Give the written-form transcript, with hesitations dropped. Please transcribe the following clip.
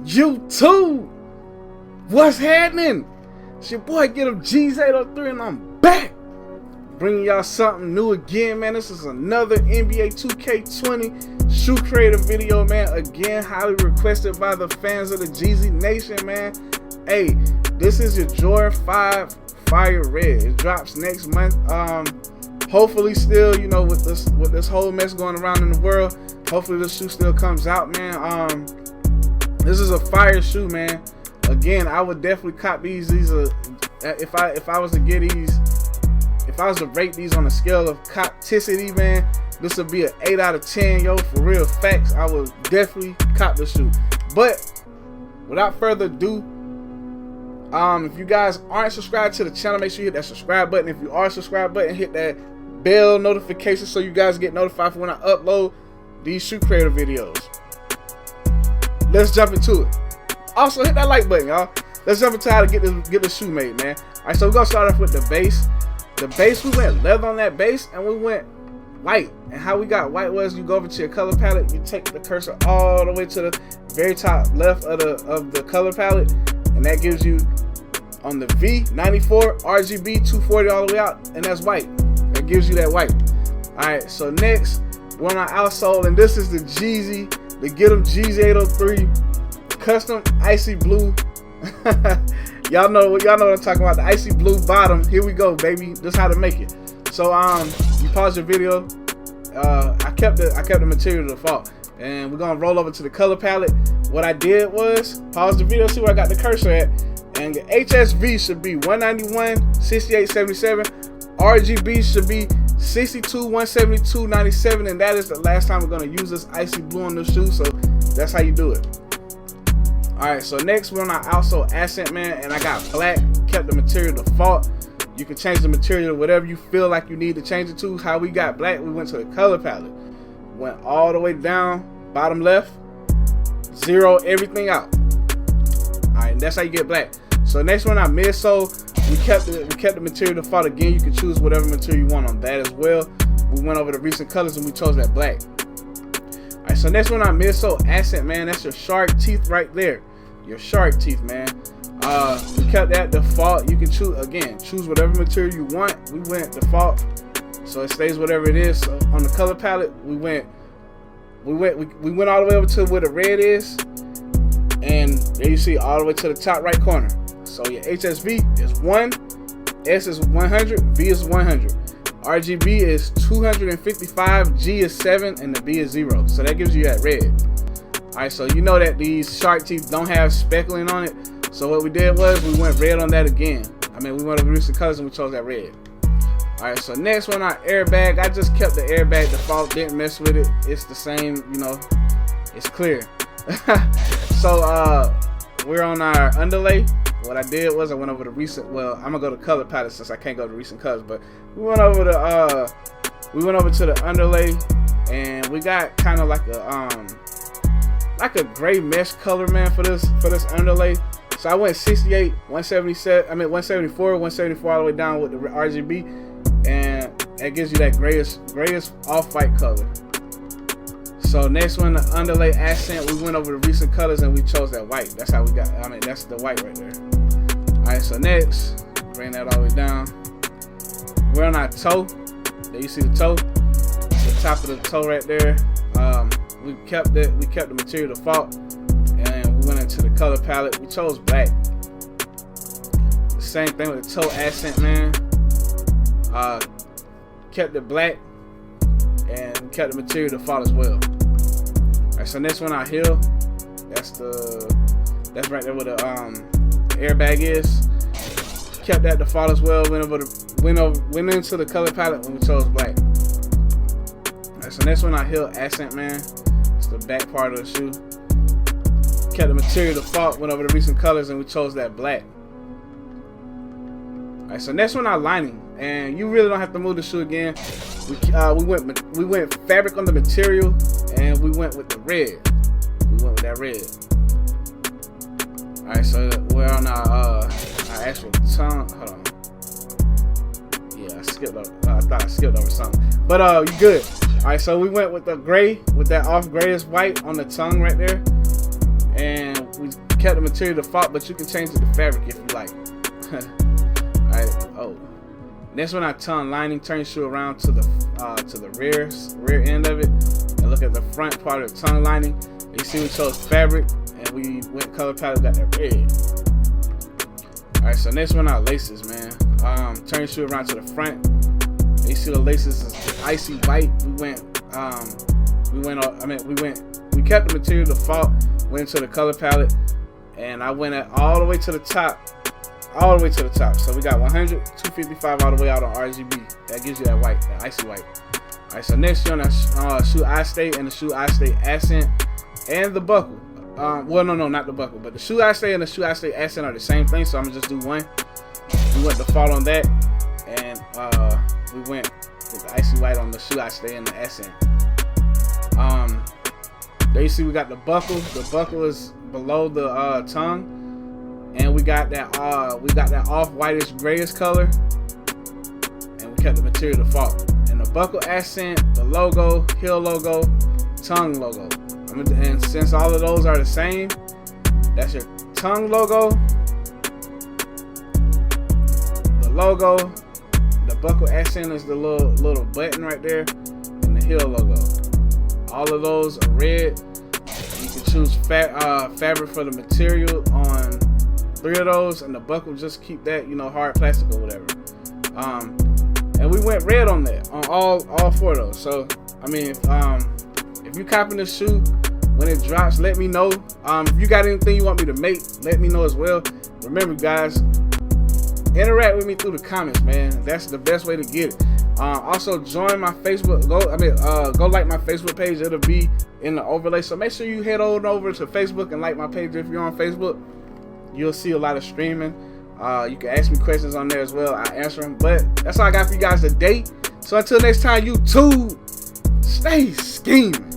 YouTube, what's happening? It's your boy Get 'em G's803 and I'm back bringing y'all something new again, man. This is another NBA 2K20 shoe creator video, man. Again, highly requested by the fans of the Jeezy Nation, man. Hey, this is your Jordan 5 Fire Red. It drops next month. Hopefully still, you know, with this whole mess going around in the world, hopefully this shoe still comes out, man. This is a fire shoe, man. Again, I would definitely cop these. These are, if I was to get these, if I was to rate these on a scale of copticity, man, this would be an 8 out of 10, yo. For real facts, I would definitely cop the shoe. But without further ado, if you guys aren't subscribed to the channel, make sure you hit that subscribe button. If you are subscribed button, hit that bell notification so you guys get notified for when I upload these shoe creator videos. Let's jump into it. Also, hit that like button, y'all. Let's jump into how to get this shoe made, man. Alright, so we're gonna start off with the base. The base, we went leather on that base, and we went white. And how we got white was, you go over to your color palette, you take the cursor all the way to the very top left of the color palette, and that gives you on the V94 RGB 240 all the way out, and that's white. That gives you that white. Alright, so next we're on our outsole, and this is the Jeezy, the Get 'em G's803 custom icy blue. y'all know what I'm talking about, the icy blue bottom. Here we go, baby. This is how to make it. So you pause your video. I kept the material default, and we're gonna roll over to the color palette. What I did was pause the video, see where I got the cursor at, and the HSV should be 191 68 77. RGB should be 62 172 97, and that is the last time we're gonna use this icy blue on the shoe. So that's how you do it. Alright, so next we're on our outsole accent, man, and I got black, kept the material default. You can change the material to whatever you feel like you need to change it to. How we got black, we went to the color palette, went all the way down, bottom left, zero everything out. Alright, and that's how you get black. So next one, our midsole, we kept the material default again. You can choose whatever material you want on that as well. We went over the recent colors and we chose that black. Alright, so next one, our midsole accent, man, that's your shark teeth right there. Your shark teeth, man. We kept that default. You can choose whatever material you want. We went default, so it stays whatever it is. So on the color palette, we went all the way over to where the red is, and there you see all the way to the top right corner. So your HSV is 1, S is 100, V is 100, RGB is 255, G is 7, and the B is 0. So that gives you that red. Alright, so you know that these shark teeth don't have speckling on it. So what we did was we went red on that again. We went over recent colors and we chose that red. Alright, so next one, our airbag. I just kept the airbag default, didn't mess with it. It's the same, you know, it's clear. So we're on our underlay. What I did was I went over the recent, well, I'm gonna go to color palette since I can't go to recent colors, but we went over to the underlay, and we got kind of like a gray mesh color, man, for this underlay. So I went 68, 174, 174 all the way down with the RGB, and that gives you that grayish off-white color. So next one, the underlay accent, we went over the recent colors and we chose that white. That's how we got, that's the white right there. Alright, so next, bring that all the way down. We're on our toe. There you see the toe, the top of the toe right there. We kept the material default, and we went into the color palette. We chose black. The same thing with the toe accent, man. Kept it black, and we kept the material default as well. Alright, so next one, our heel. That's right there where the airbag is. Kept that default as well. Went into the color palette when we chose black. Alright, so next one, our heel accent, man. It's the back part of the shoe. Kept the material default. Went over the recent colors and we chose that black. Alright, so next one, our lining, and you really don't have to move the shoe again. We went fabric on the material, and we went with the red. We went with that red. Alright, so we're on our actual tongue. Hold on. Yeah, I thought I skipped over something. But you good. Alright, so we went with the gray, with that off grayish white on the tongue right there. and we kept the material default, but you can change it to fabric if you like. Alright, next one, our tongue lining. Turn your shoe around to the rear end of it, and look at the front part of the tongue lining. You see we chose fabric, and we went color palette, got that red. Alright, so next one, our laces, man. Turn your shoe around to the front. You see the laces is icy white. We kept the material default, went into the color palette, and I went all the way to the top. So we got 100, 255 all the way out on RGB. That gives you that white, that icy white. Alright, so next you're on the shoe eye stay and the shoe eye stay accent and the buckle. Well, no, not the buckle, but the shoe eye stay and the shoe eye stay accent are the same thing, so I'm gonna just do one. We went default on that, and we went with the icy white on the shoe eye stay and the accent. There you see we got the buckle. The buckle is below the tongue, and we got that off whitish grayish color, and we kept the material default. And the buckle accent, the logo, heel logo, tongue logo. And since all of those are the same, that's your tongue logo, the logo, the buckle accent is the little button right there, and the heel logo. All of those are red. You can choose fabric for the material on 3 of those, and the buckle, just keep that, hard plastic or whatever. And we went red on that, on all 4 of those. So I mean, if you copying this shoe, when it drops, let me know. If you got anything you want me to make, let me know as well. Remember, guys, interact with me through the comments, man. That's the best way to get it. Also, join my Facebook. Go like my Facebook page. It'll be in the overlay. So make sure you head on over to Facebook and like my page if you're on Facebook. You'll see a lot of streaming. You can ask me questions on there as well. I answer them. But that's all I got for you guys today. So until next time, YouTube, stay scheming.